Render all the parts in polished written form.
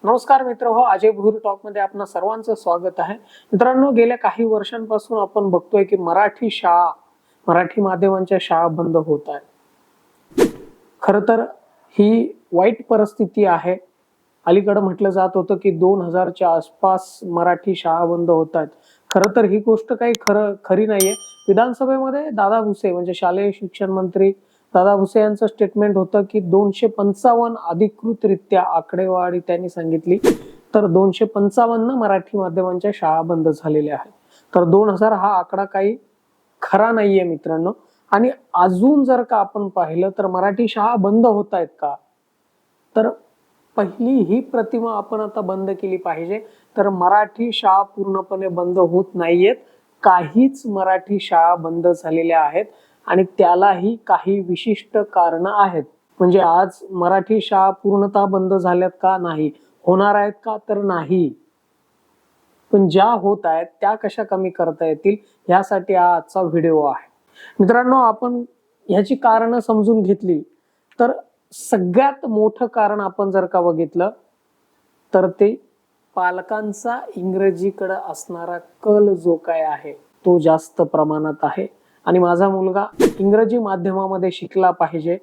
नमस्कार मित्र हो, अजय भूर टॉक मध्ये आपणा सर्वांचं स्वागत आहे. मित्रांनो, गेल्या काही वर्षांपासून आपण बघतोय की मराठी माध्यमांच्या शाळा बंद होत आहेत. खर तर ही वाईट परिस्थिती आहे. अलीकडे म्हटलं जात होतं की 2000च्या आसपास मराठी शाळा बंद होत आहेत. खरं तर ही गोष्ट काही खरी नाहीये. विधानसभेमध्ये दादा भुसे म्हणजे शालेय शिक्षण मंत्री दादा भुसे यांचं स्टेटमेंट होतं की 255 अधिकृतरित्या आकडेवारी त्यांनी सांगितली, तर 255 मराठी माध्यमांच्या शाळा बंद झालेल्या आहेत. तर 2000 हा आकडा काही खरा नाहीये मित्रांनो. आणि अजून जर का आपण पाहिलं तर मराठी शाळा बंद होत आहेत का, तर पहिली ही प्रतिमा आपण आता बंद केली पाहिजे. तर मराठी शाळा पूर्णपणे बंद होत नाहीयेत. काहीच मराठी शाळा बंद झालेल्या आहेत आणि त्यालाही काही विशिष्ट कारण आहेत. म्हणजे आज मराठी शाळा पूर्णतः बंद झाल्यात का, नाही होणार आहेत का, तर नाही. पण ज्या होत आहेत त्या कशा कमी करता येतील यासाठी हा आजचा व्हिडिओ आहे. मित्रांनो, आपण ह्याची कारण समजून घेतली तर सगळ्यात मोठं कारण आपण जर का बघितलं तर ते पालकांचा इंग्रजीकडे असणारा कल जो काय आहे तो जास्त प्रमाणात आहे. आणि माझा मुलगा इंग्रजी माध्यमामध्ये शिकला पाहिजे,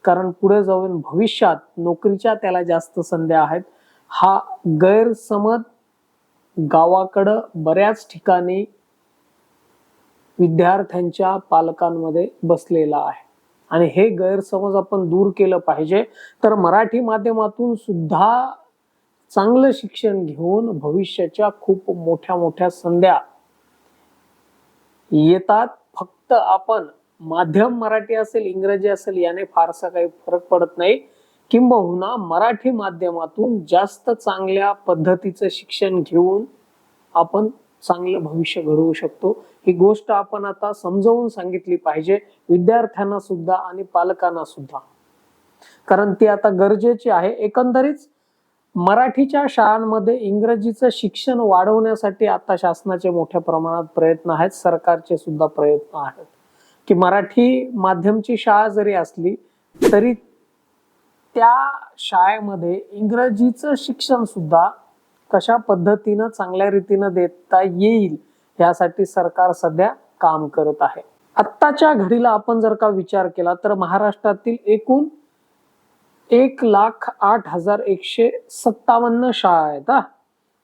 कारण पुढे जाऊन भविष्यात नोकरीच्या त्याला जास्त संधी आहेत. हा गैरसमज गावाकडं बऱ्याच ठिकाणी विद्यार्थ्यांच्या पालकांमध्ये बसलेला आहे आणि हे गैरसमज आपण दूर केलं पाहिजे. तर मराठी माध्यमातून सुद्धा चांगलं शिक्षण घेऊन भविष्याच्या खूप मोठ्या मोठ्या संधी येतात. फक्त आपण माध्यम मराठी असेल इंग्रजी असेल याने फारसा काही फरक पडत नाही. किंबहुना मराठी माध्यमातून जास्त चांगल्या पद्धतीचं शिक्षण घेऊन आपण चांगलं भविष्य घडवू शकतो. ही गोष्ट आपण आता समजावून सांगितली पाहिजे विद्यार्थ्यांना सुद्धा आणि पालकांना सुद्धा, कारण ती आता गरजेची आहे. एकंदरीत मराठीच्या शाळांमध्ये इंग्रजीचं शिक्षण वाढवण्यासाठी आता शासनाचे मोठ्या प्रमाणात प्रयत्न आहेत, सरकारचे सुद्धा प्रयत्न आहेत की मराठी माध्यमची शाळा जरी असली तरी त्या शाळेमध्ये इंग्रजीचं शिक्षण सुद्धा कशा पद्धतीनं चांगल्या रीतीनं देता येईल यासाठी सरकार सध्या काम करत आहे. आत्ताच्या घडीला आपण जर का विचार केला तर महाराष्ट्रातील एकूण 1,08,157 शाळा आहेत.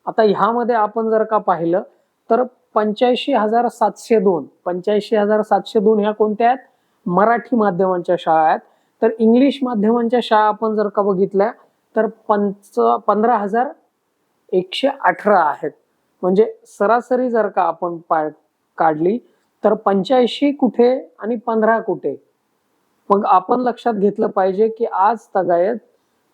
आता ह्यामध्ये आपण जर का पाहिलं तर 85,702 ह्या कोणत्या आहेत, मराठी माध्यमांच्या शाळा आहेत. तर इंग्लिश माध्यमांच्या शाळा आपण जर का बघितल्या तर 15,118 आहेत. म्हणजे सरासरी जर का आपण काढली तर 85 कुठे आणि 15 कुठे. मग आपण लक्षात घेतलं पाहिजे की आज तगायत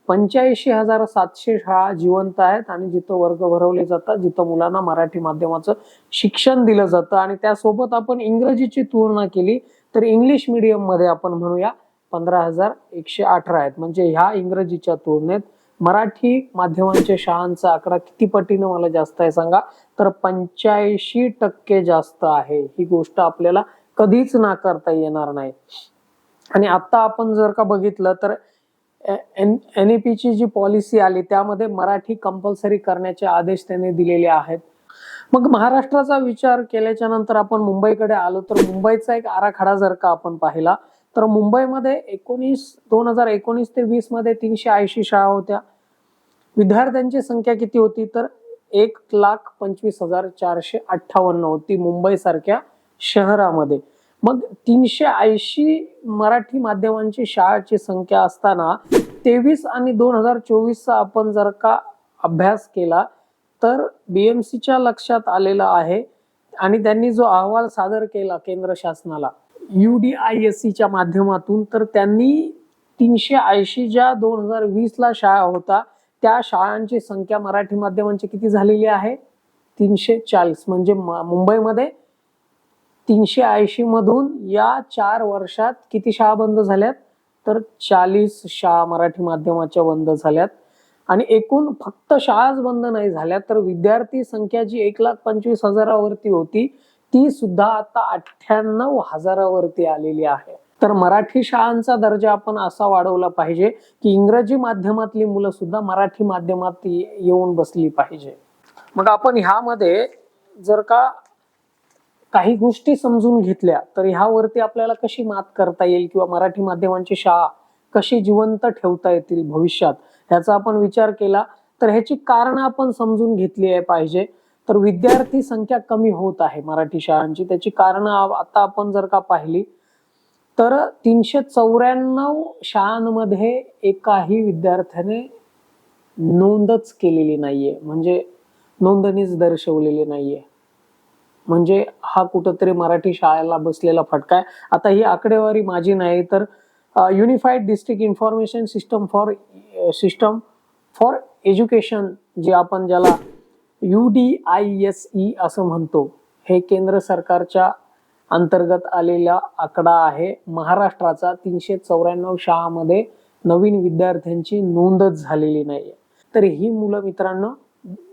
85,700 शाळा जिवंत आहेत आणि जिथं वर्ग भरवले जातात, जिथं मुलांना मराठी माध्यमाचं शिक्षण दिलं जातं. आणि त्यासोबत आपण इंग्रजीची तुलना केली तर इंग्लिश मीडियम मध्ये आपण म्हणूया 15,118 आहेत. म्हणजे ह्या इंग्रजीच्या तुलनेत मराठी माध्यमांच्या शाळांचा आकडा किती पटीनं मला जास्त आहे सांगा, तर 85% जास्त आहे. ही गोष्ट आपल्याला कधीच नाकारता येणार नाही. आणि आता आपण जर का बघितलं तर NEP ची जी पॉलिसी आली त्यामध्ये मराठी कंपल्सरी करण्याचे आदेश त्यांनी दिलेले आहेत. मग महाराष्ट्राचा विचार केल्याच्या नंतर आपण मुंबईकडे आलो तर मुंबईचा एक आराखडा जर का आपण पाहिला तर मुंबईमध्ये 2019 ते 20 मध्ये 380 शाळा होत्या. विद्यार्थ्यांची संख्या किती होती तर 1,25,458 होती मुंबई सारख्या शहरामध्ये. मग 380 मराठी माध्यमांची शाळाची संख्या असताना 23 आणि 2024 चा आपण जर का अभ्यास केला तर BMCच्या लक्षात आलेलं आहे आणि त्यांनी जो अहवाल सादर केला केंद्र शासनाला UDISCच्या माध्यमातून, तर त्यांनी 380 ज्या 2020 ला शाळा होता त्या शाळांची संख्या मराठी माध्यमांची किती झालेली आहे, 340. म्हणजे मुंबईमध्ये 380 मधून या 4 वर्षात किती शाळा बंद झाल्यात, तर 40 शाळा मराठी माध्यमाच्या बंद झाल्यात. आणि एकूण फक्त शाळाच बंद नाही झाल्या तर विद्यार्थी संख्या जी 1,25,000 वरती होती ती सुद्धा आता 98,000 वरती आलेली आहे. तर मराठी शाळांचा दर्जा आपण असा वाढवला पाहिजे की इंग्रजी माध्यमातली मुलं सुद्धा मराठी माध्यमात येऊन बसली पाहिजे. मग आपण ह्यामध्ये जर का काही गोष्टी समजून घेतल्या तर ह्यावरती आपल्याला कशी मात करता येईल किंवा मराठी माध्यमांची शाळा कशी जिवंत ठेवता येतील भविष्यात ह्याचा आपण विचार केला तर ह्याची कारण आपण समजून घेतली आहे पाहिजे. तर विद्यार्थी संख्या कमी होत आहे मराठी शाळांची, त्याची कारण आता आपण जर का पाहिली तर 394 शाळांमध्ये एकाही विद्यार्थ्याने नोंदच केलेली नाहीये, म्हणजे नोंदणीच दर्शवलेली नाहीये. म्हणजे हा कुठंतरी मराठी शाळेला बसलेला फटका आहे. आता ही आकडेवारी माझी नाही तर unified district information system for education जे आपण ज्याला UDISE असं म्हणतो, हे केंद्र सरकारच्या अंतर्गत आलेला आकडा आहे. महाराष्ट्राचा 394 शाळांमध्ये नवीन विद्यार्थ्यांची नोंदच झालेली नाहीये. तर ही मुलं मित्रांनो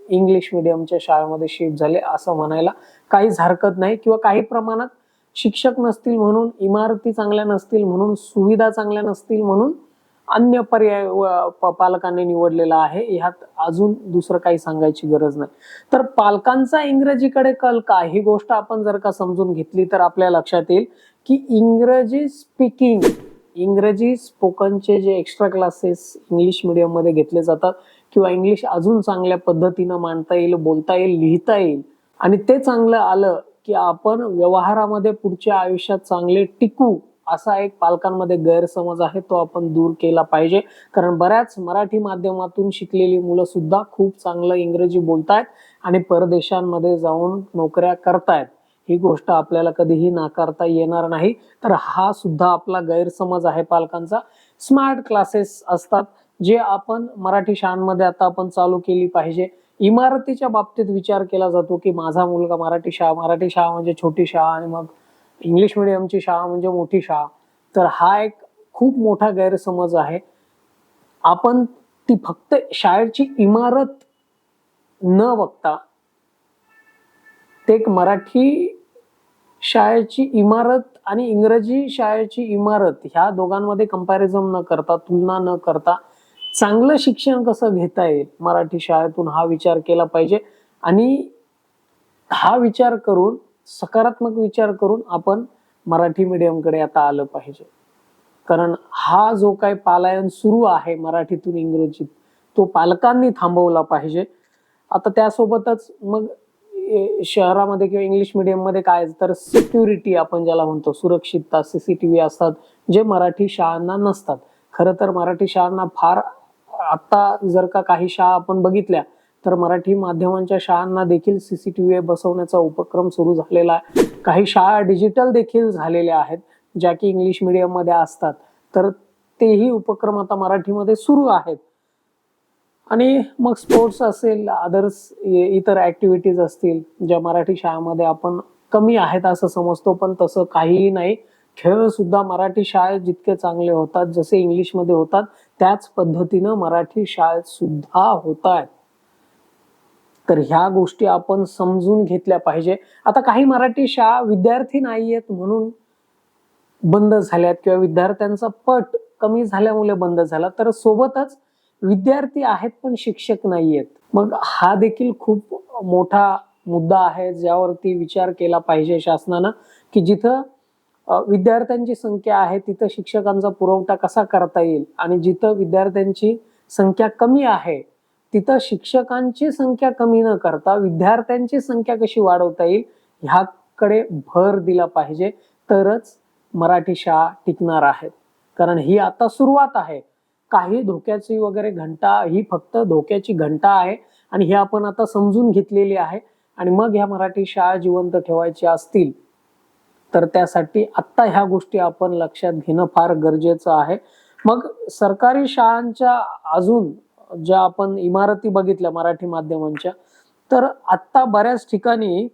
इंग्लिश मिडियमच्या शाळेमध्ये शिफ्ट झाले असं म्हणायला काहीच हरकत नाही. किंवा काही प्रमाणात शिक्षक नसतील म्हणून, इमारती चांगल्या नसतील म्हणून, सुविधा चांगल्या नसतील म्हणून अन्य पर्याय पालकांनी निवडलेला आहे. ह्यात अजून दुसरं काही सांगायची गरज नाही. तर पालकांचा इंग्रजीकडे कल का, ही गोष्ट आपण जर का समजून घेतली तर आपल्या लक्षात येईल की इंग्रजी स्पोकनचे जे एक्स्ट्रा क्लासेस इंग्लिश मीडियम मध्ये घेतले जातात किंवा इंग्लिश अजून चांगल्या पद्धतीनं मांडता येईल, बोलता येईल, लिहिता येईल आणि ते चांगलं आलं की आपण व्यवहारामध्ये पुढच्या आयुष्यात चांगले टिकू, असा एक पालकांमध्ये गैरसमज आहे, तो आपण दूर केला पाहिजे. कारण बऱ्याच मराठी माध्यमातून शिकलेली मुलं सुद्धा खूप चांगलं इंग्रजी बोलतायत आणि परदेशांमध्ये जाऊन नोकऱ्या करतायत. ही गोष्ट आपल्याला कधीही नाकारता येणार नाही. तर हा सुद्धा आपला गैरसमज आहे पालकांचा. स्मार्ट क्लासेस असतात जे आपण मराठी शाळांमध्ये आता आपण चालू केली पाहिजे. इमारतीच्या बाबतीत विचार केला जातो की माझा मुलगा मराठी शाळा म्हणजे छोटी शाळा आणि मग इंग्लिश मिडियमची शाळा म्हणजे मोठी शाळा. तर हा एक खूप मोठा गैरसमज आहे. आपण ती फक्त शाळेची इमारत न बघता ते एक मराठी शाळेची इमारत आणि इंग्रजी शाळेची इमारत ह्या दोघांमध्ये कंपॅरिझन न करता, तुलना न करता चांगलं शिक्षण कसं घेता येईल मराठी शाळेतून हा विचार केला पाहिजे. आणि हा विचार करून, सकारात्मक विचार करून आपण मराठी मीडियमकडे आता आलं पाहिजे. कारण हा जो काही पलायन सुरू आहे मराठीतून इंग्रजीत, तो पालकांनी थांबवला पाहिजे. आता त्यासोबतच मग शहरामध्ये किंवा इंग्लिश मीडियम मध्ये काय तर सिक्युरिटी आपण ज्याला म्हणतो, सुरक्षितता, CCTV असतात जे मराठी शाळांना नसतात. खरं तर मराठी शाळांना फार, आता जर का काही शाळा आपण बघितल्या तर मराठी माध्यमांच्या शाळांना देखील CCTV बसवण्याचा उपक्रम सुरू झालेला आहे. काही शाळा डिजिटल देखील झालेल्या आहेत ज्या की इंग्लिश मीडियम मध्ये असतात. तर तेही उपक्रम आता मराठीमध्ये सुरू आहेत. आणि मग स्पोर्ट्स असेल, अदर्स इतर ऍक्टिव्हिटीज असतील ज्या मराठी शाळेमध्ये आपण कमी आहेत असं समजतो, पण तसं काहीही नाही. खेळ सुद्धा मराठी शाळेत जितके चांगले होतात, जसे इंग्लिश मध्ये होतात त्याच पद्धतीनं मराठी शाळेत सुद्धा होत आहेत. तर ह्या गोष्टी आपण समजून घेतल्या पाहिजे. आता काही मराठी शाळा विद्यार्थी नाहीयेत म्हणून बंद झाल्यात किंवा विद्यार्थ्यांचा पट कमी झाल्यामुळे बंद झाला, तर सोबतच विद्यार्थी आहेत पण शिक्षक नाहीयेत. मग हा देखील खूप मोठा मुद्दा आहे ज्यावरती विचार केला पाहिजे शासनानं, की जिथं विद्यार्थ्यांची संख्या आहे तिथं शिक्षकांचा पुरवठा कसा करता येईल आणि जिथं विद्यार्थ्यांची संख्या कमी आहे तिथं शिक्षकांची संख्या कमी न करता विद्यार्थ्यांची संख्या कशी वाढवता येईल ह्याकडे भर दिला पाहिजे. तरच मराठी शाळा टिकणार आहेत. कारण ही आता सुरुवात आहे. काही धोक्याची वगैरे घंटा, ही फक्त धोक्याची घंटा आहे आणि ही आपण आता समजून घेतलेली आहे. आणि मग ह्या मराठी शाळा जिवंत ठेवायच्या असतील तर त्यासाठी आता ह्या गोष्टी आपण लक्षात घेणं फार गरजेचं आहे. मग सरकारी शाळांच्या अजून ज्या आपण इमारती बघितल्या मराठी माध्यमांच्या, तर आता बऱ्याच ठिकाणी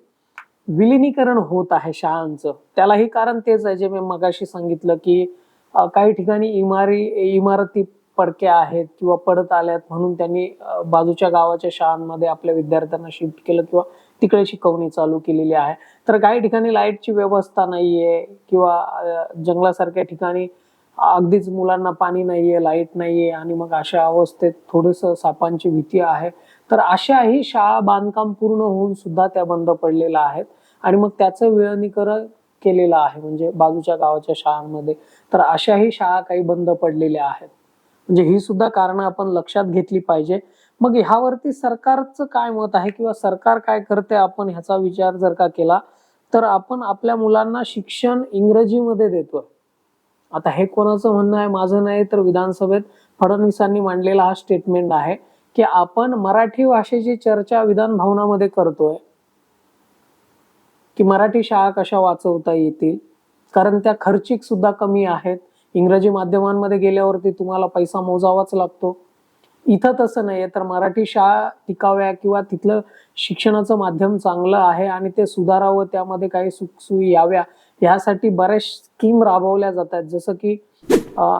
विलिनीकरण होत आहे शाळांचं. त्यालाही कारण तेच आहे जे मी मगाशी सांगितलं की काही ठिकाणी इमारती पडक्या आहेत किंवा पडत आल्यात म्हणून त्यांनी बाजूच्या गावाच्या शाळांमध्ये आपल्या विद्यार्थ्यांना शिफ्ट केलं किंवा तिकडे शिकवणी चालू केलेली आहे. तर काही ठिकाणी लाईटची व्यवस्था नाहीये किंवा जंगलासारख्या ठिकाणी अगदीच मुलांना पाणी नाहीये, लाईट नाहीये आणि मग अशा अवस्थेत थोडस सापांची भीती आहे. तर अशाही शाळा बांधकाम पूर्ण होऊन सुद्धा त्या बंद पडलेल्या आहेत आणि मग त्याचं विलनीकरण केलेलं आहे म्हणजे बाजूच्या गावाच्या शाळांमध्ये. तर अशाही शाळा काही बंद पडलेल्या आहेत. म्हणजे ही सुद्धा कारणं आपण लक्षात घेतली पाहिजे. मग ह्यावरती सरकारचं काय मत आहे किंवा सरकार काय करते आपण ह्याचा विचार जर का केला तर आपण आपल्या मुलांना शिक्षण इंग्रजीमध्ये देतोय. आता हे कोणाचं म्हणणं आहे, माझं नाही, तर विधानसभेत फडणवीसांनी मांडलेला हा स्टेटमेंट आहे की आपण मराठी भाषेची चर्चा विधान भवनामध्ये करतोय की मराठी शाळा कशा वाचवता येतील, कारण त्या खर्चिक सुद्धा कमी आहेत. इंग्रजी माध्यमांमध्ये गेल्यावरती तुम्हाला पैसा मोजावाच लागतो. इथं तसं नाहीये. तर मराठी शाळा टिकाव्या किंवा तिथलं शिक्षणाचं माध्यम चांगलं आहे आणि ते सुधारावं, त्यामध्ये काही सुखसोयी याव्या यासाठी बऱ्याच स्कीम राबवल्या जातात. जसं की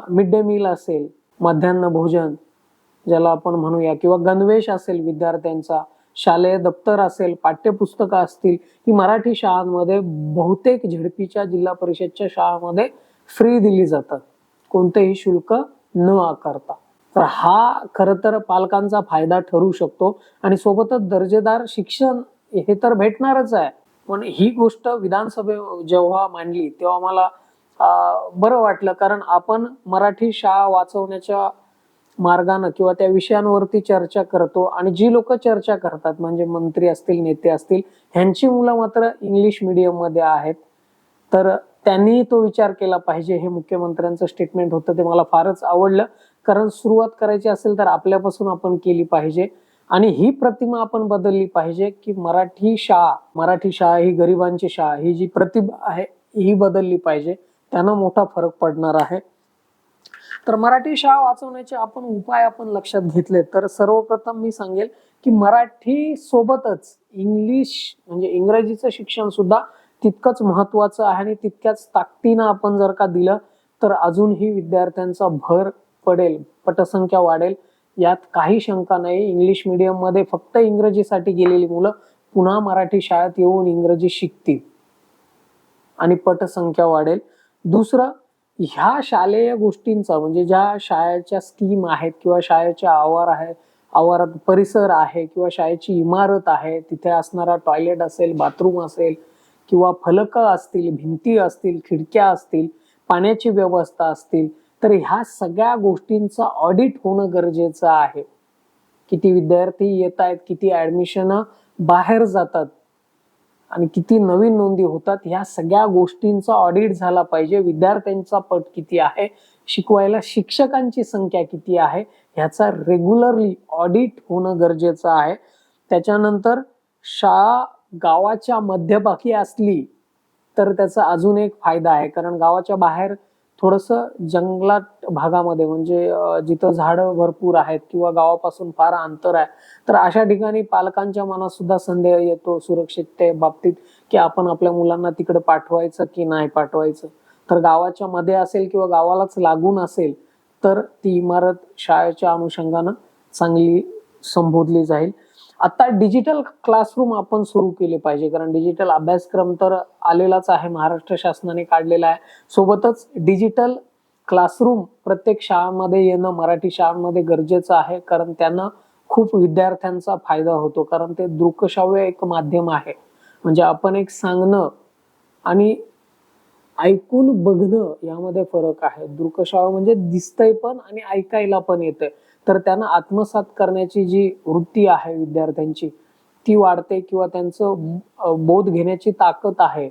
मिड डे मील असेल, मध्यान्ह भोजन ज्याला आपण म्हणूया, किंवा गणवेश असेल विद्यार्थ्यांचा, शालेय दप्तर असेल, पाठ्यपुस्तकं असतील, ही मराठी शाळांमध्ये बहुतेक झेडपीच्या जिल्हा परिषदच्या शाळांमध्ये फ्री दिली जातात, कोणतेही शुल्क न आकारता. तर हा खरं तर पालकांचा फायदा ठरू शकतो आणि सोबतच दर्जेदार शिक्षण हे तर भेटणारच आहे. पण ही गोष्ट विधानसभे जेव्हा मांडली तेव्हा मला बरं वाटलं, कारण आपण मराठी शाळा वाचवण्याच्या मार्गाने किंवा त्या विषयांवरती चर्चा करतो आणि जी लोक चर्चा करतात म्हणजे मंत्री असतील, नेते असतील, ह्यांची मुलं मात्र इंग्लिश मीडियम मध्ये आहेत. तर त्यांनी तो विचार केला पाहिजे. हे मुख्यमंत्र्यांचं स्टेटमेंट होतं, ते मला फारच आवडलं, कारण सुरुवात करायची असेल तर आपल्यापासून आपण केली पाहिजे आणि ही प्रतिमा आपण बदलली पाहिजे की मराठी शाळा ही गरिबांची शाळा, ही जी प्रतिभा आहे ही बदलली पाहिजे. त्यानं मोठा फरक पडणार आहे. तर मराठी शाळा वाचवण्याचे आपण उपाय आपण लक्षात घेतले तर सर्वप्रथम मी सांगेल की मराठी सोबतच इंग्लिश म्हणजे इंग्रजीचं शिक्षण सुद्धा तितकंच महत्वाचं आहे आणि तितक्याच ताकदीनं आपण जर का दिलं तर अजूनही विद्यार्थ्यांचा भर पडेल, पटसंख्या वाढेल, यात काही शंका नाही. इंग्लिश मीडियम मध्ये फक्त इंग्रजीसाठी गेलेली मुलं पुन्हा मराठी शाळेत येऊन इंग्रजी शिकतील आणि पटसंख्या वाढेल. दुसरं, ह्या शालेय गोष्टींचा म्हणजे ज्या शाळेच्या स्कीम आहेत किंवा शाळेच्या आवारात परिसर आहे किंवा शाळेची इमारत आहे, तिथे असणारा टॉयलेट असेल, बाथरूम असेल किंवा फलक असतील, भिंती असतील, खिडक्या असतील, पाण्याची व्यवस्था असतील, तर ह्या सगळ्या गोष्टींचा ऑडिट होणं गरजेचं आहे. किती विद्यार्थी येत आहेत, किती ऍडमिशन बाहेर जातात आणि किती नवीन नोंदी होतात, ह्या सगळ्या गोष्टींचा ऑडिट झाला पाहिजे. विद्यार्थ्यांचा पट किती आहे, शिकवायला शिक्षकांची संख्या किती आहे, ह्याचा रेग्युलरली ऑडिट होणं गरजेचं आहे. त्याच्यानंतर शाळा गावाच्या मध्यभागी असली तर त्याचा अजून एक फायदा आहे, कारण गावाच्या बाहेर थोडंसं जंगलात भागामध्ये म्हणजे जिथं झाडं भरपूर आहेत किंवा गावापासून फार अंतर आहे, तर अशा ठिकाणी पालकांच्या मनात सुद्धा संदेह येतो सुरक्षितते बाबतीत की आपण आपल्या मुलांना तिकडे पाठवायचं की नाही पाठवायचं. तर गावाच्या मध्ये असेल किंवा गावालाच लागून असेल तर ती इमारत शाळेच्या अनुषंगानं चांगली संबोधली जाईल. आता डिजिटल क्लासरूम आपण सुरू केले पाहिजे, कारण डिजिटल अभ्यासक्रम तर आलेलाच आहे, महाराष्ट्र शासनाने काढलेला आहे. सोबतच डिजिटल क्लासरूम प्रत्येक शाळांमध्ये येणं मराठी शाळांमध्ये गरजेचं आहे, कारण त्यांना खूप विद्यार्थ्यांचा फायदा होतो. कारण ते दृकश्राव्य एक माध्यम आहे, म्हणजे आपण एक सांगणं आणि ऐकून बघणं यामध्ये फरक आहे. दृकश्राव्य म्हणजे दिसतंय पण आणि ऐकायला पण येतंय, तर त्यांना आत्मसात करण्याची जी वृत्ती आहे विद्यार्थ्यांची ती वाढते किंवा त्यांचं बोध घेण्याची ताकद आहे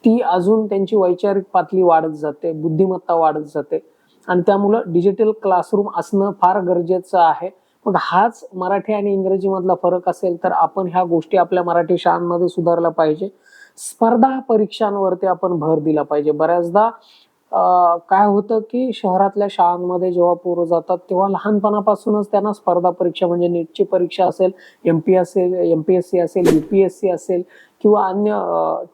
ती अजून त्यांची वैचारिक पातळी वाढत जाते, बुद्धिमत्ता वाढत जाते आणि त्यामुळं डिजिटल क्लासरूम असणं फार गरजेचं आहे. मग हाच मराठी आणि इंग्रजी मधला फरक असेल तर आपण ह्या गोष्टी आपल्या मराठी शाळांमध्ये सुधारल्या पाहिजे. स्पर्धा परीक्षांवरती आपण भर दिला पाहिजे. बऱ्याचदा काय होतं की शहरातल्या शाळांमध्ये जेव्हा पोरं जातात तेव्हा लहानपणापासूनच त्यांना स्पर्धा परीक्षा म्हणजे नीटची परीक्षा असेल, एमपीएससी असेल, युपीएससी असेल किंवा अन्य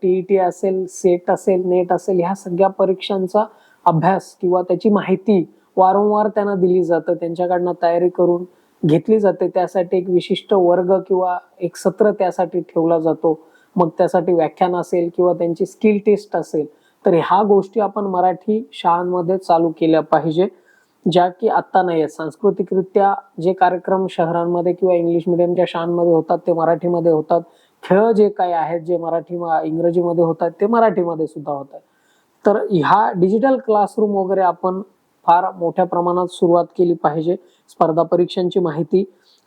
टीईटी असेल, सेट असेल, नेट असेल, ह्या सगळ्या परीक्षांचा अभ्यास किंवा त्याची माहिती वारंवार त्यांना दिली जातं. त्यांच्याकडनं तयारी करून घेतली जाते, त्यासाठी एक विशिष्ट वर्ग किंवा एक सत्र त्यासाठी ठेवला जातो. मग त्यासाठी व्याख्यान असेल किंवा त्यांची स्किल टेस्ट असेल, तर ह्या गोष्टी आपण मराठी शाळांमध्ये चालू केल्या पाहिजे, ज्या की आता नाही आहेत. सांस्कृतिकरित्या जे कार्यक्रम शहरांमध्ये किंवा इंग्लिश मिडियमच्या शाळांमध्ये होतात ते मराठीमध्ये होतात. खेळ जे काही आहेत जे इंग्रजीमध्ये होतात ते मराठीमध्ये सुद्धा होतात. तर ह्या डिजिटल क्लासरूम वगैरे आपण फार मोठ्या प्रमाणात सुरुवात केली पाहिजे. स्पर्धा परीक्षांची माहिती,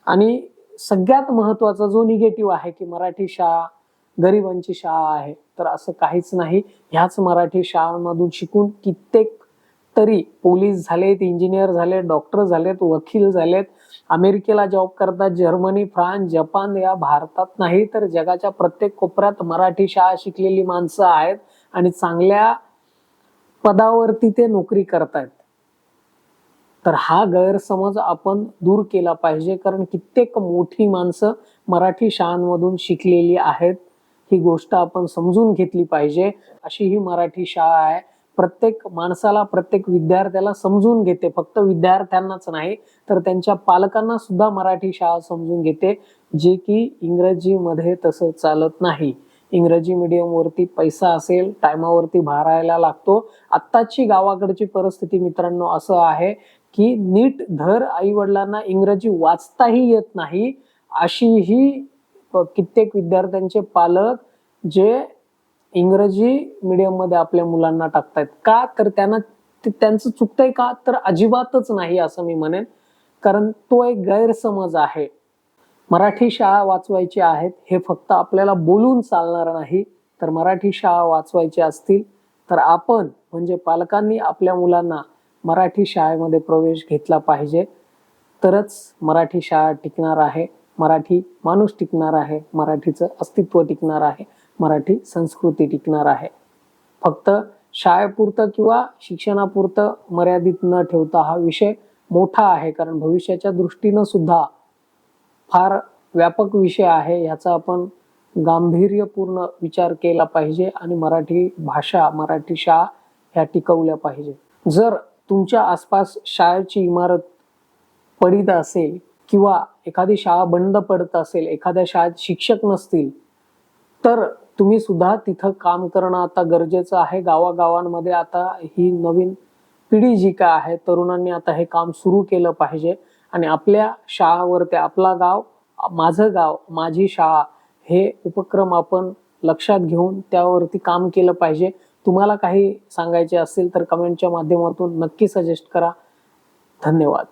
आणि सगळ्यात महत्वाचा जो निगेटिव्ह आहे की मराठी शाळा गरिबांची शाळा आहे, तर असं काहीच नाही. ह्याच मराठी शाळांमधून शिकून कित्येक तरी पोलीस झालेत, इंजिनियर झालेत, डॉक्टर झालेत, वकील झालेत, अमेरिकेला जॉब करतात, जर्मनी, फ्रान्स, जपान, या भारतात नाही तर जगाच्या प्रत्येक कोपऱ्यात मराठी शाळा शिकलेली माणसं आहेत आणि चांगल्या पदावरती ते नोकरी करतायत. तर हा गैरसमज आपण दूर केला पाहिजे, कारण कित्येक मोठी माणसं मराठी शाळांमधून शिकलेली आहेत. ही गोष्ट आपण समजून घेतली पाहिजे. अशी ही मराठी शाळा आहे. प्रत्येक माणसाला, प्रत्येक विद्यार्थ्याला समजून घेते. फक्त विद्यार्थ्यांनाच नाही तर त्यांच्या पालकांना सुद्धा मराठी शाळा समजून घेते, जे की इंग्रजीमध्ये तसं चालत नाही. इंग्रजी मीडियम वरती पैसा असेल, टायमावरती भरायला लागतो. आत्ताची गावाकडची परिस्थिती मित्रांनो असं आहे की नीट धर आई वडिलांना इंग्रजी वाचताही येत नाही, अशीही कित्येक विद्यार्थ्यांचे पालक जे इंग्रजी मीडियम मध्ये आपल्या मुलांना टाकतायत. का तर त्यांचं चुकतंय का, तर अजिबातच नाही असं मी म्हणेन, कारण तो एक गैरसमज आहे. मराठी शाळा वाचवायची आहेत हे फक्त आपल्याला बोलून चालणार नाही. तर मराठी शाळा वाचवायची असतील तर आपण म्हणजे पालकांनी आपल्या मुलांना मराठी शाळेमध्ये प्रवेश घेतला पाहिजे. तरच मराठी शाळा टिकणार आहे, मराठी माणूस टिकणार आहे, मराठीचं अस्तित्व टिकणार आहे, मराठी संस्कृती टिकणार आहे. फक्त शाळेपुरतं किंवा शिक्षणापुरतं मर्यादित न ठेवता हा विषय मोठा आहे, कारण भविष्याच्या दृष्टीनं सुद्धा फार व्यापक विषय आहे. याचा आपण गांभीर्यपूर्ण विचार केला पाहिजे आणि मराठी भाषा, मराठी शाळा ह्या टिकवल्या पाहिजे. जर तुमच्या आसपास शाळेची इमारत पडीत असेल किंवा एखादी शाळा बंद पडत असेल, एखाद्या शाळेत शिक्षक नसतील, तर तुम्ही सुद्धा तिथं काम करणं आता गरजेचं आहे. गावागावांमध्ये आता ही नवीन पिढी जी काय आहे, तरुणांनी आता हे काम सुरू केलं पाहिजे आणि आपल्या शाळावरती आपला गाव, माझं गाव, माझी शाळा हे उपक्रम आपण लक्षात घेऊन त्यावरती काम केलं पाहिजे. तुम्हाला काही सांगायचे असेल तर कमेंटच्या माध्यमातून नक्की सजेस्ट करा. धन्यवाद.